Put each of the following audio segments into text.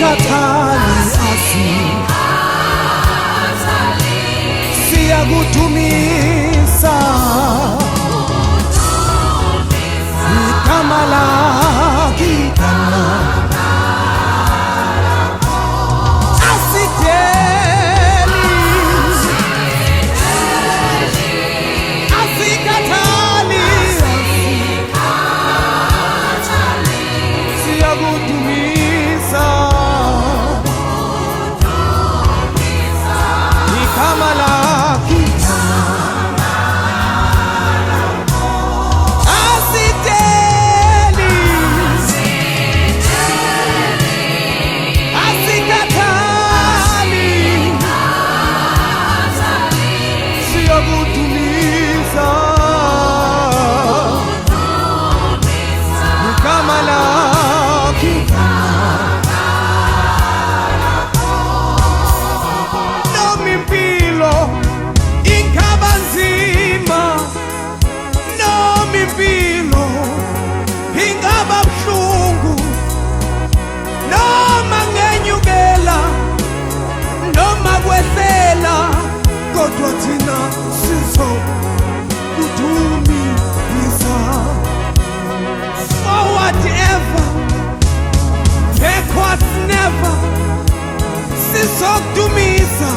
asikhathali siyakudumisa igama lakho igama asideli asikhathali siyakudumisa igama lakho kodwa thina sizokudumisa forward ever backwards never sizokudumisa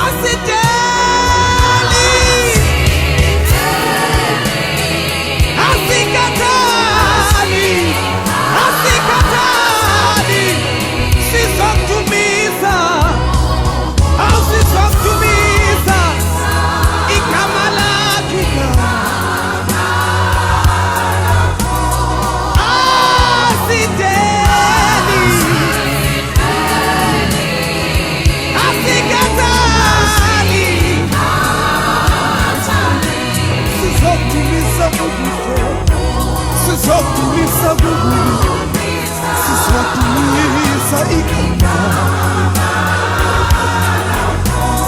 asideli asikhathali sizokudumisa awusizokudumisa igama lakho asideli asikhathali sizokudumisa kukuhle sizokudumisa kukuhle sizokudumisa igama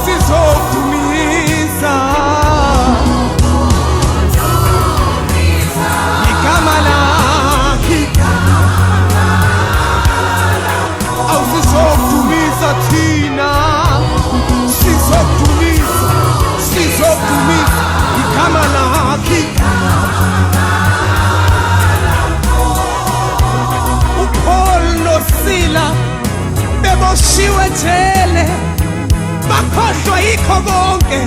sizokudumisa igama lakho awusizokudumisa thina sizokudumisa igama lakho uPaul noSila beboshiwe jele bakhohlwa yikho konke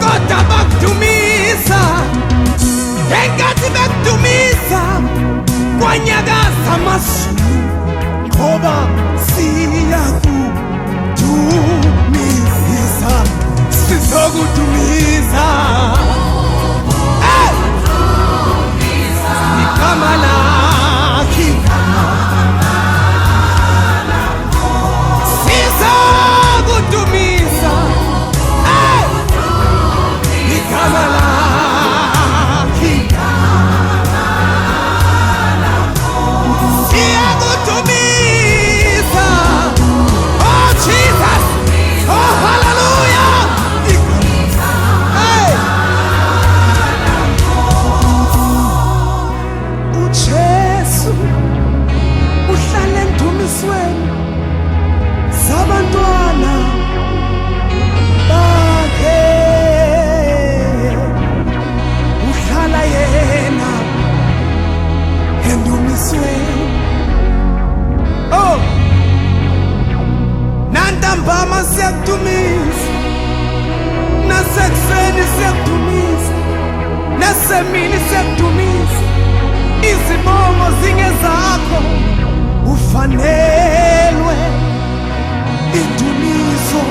kodwa bakudumisa engathi bekudumisa kwanyakaza amazulu ngoba siyakudumisa sizokudumisa igama lakho sizokudumisa igama lakho siyakudumisa oh Jesus oh hallelujah uJesu uhlala endumisweni zabantwana bakhe uhlala yena endumisweni oh nantambama siyakudumisa nasekuseni siyakudumisa nasemini siyakudumisa izibongo zingezakho ufanelwe indumiso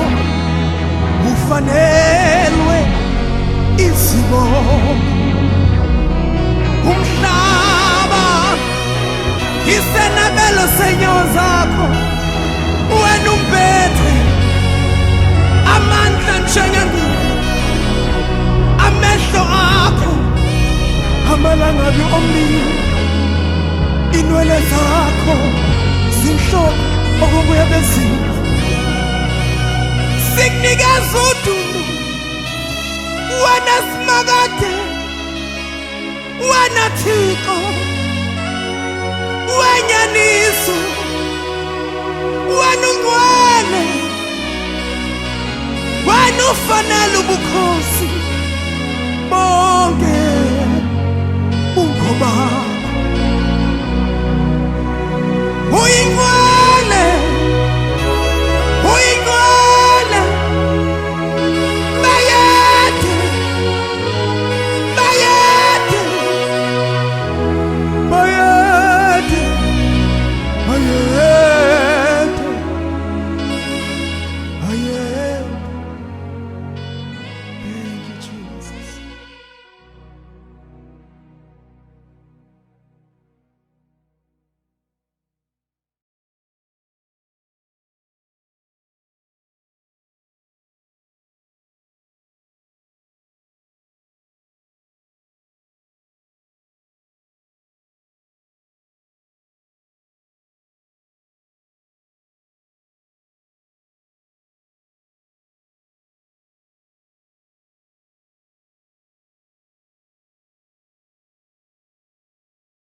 ufanelwe izibongo umhlaba isenabelo senyawo zakho wena umphethe amandla njengengubo amehlo akho amalangabi omlilo inwele zakho zimhlophe okubuya bezimo sikunikeza udumo wena simakade wena Thixo liqiniso, wena ungcwele, wena ufanele ubukhosi.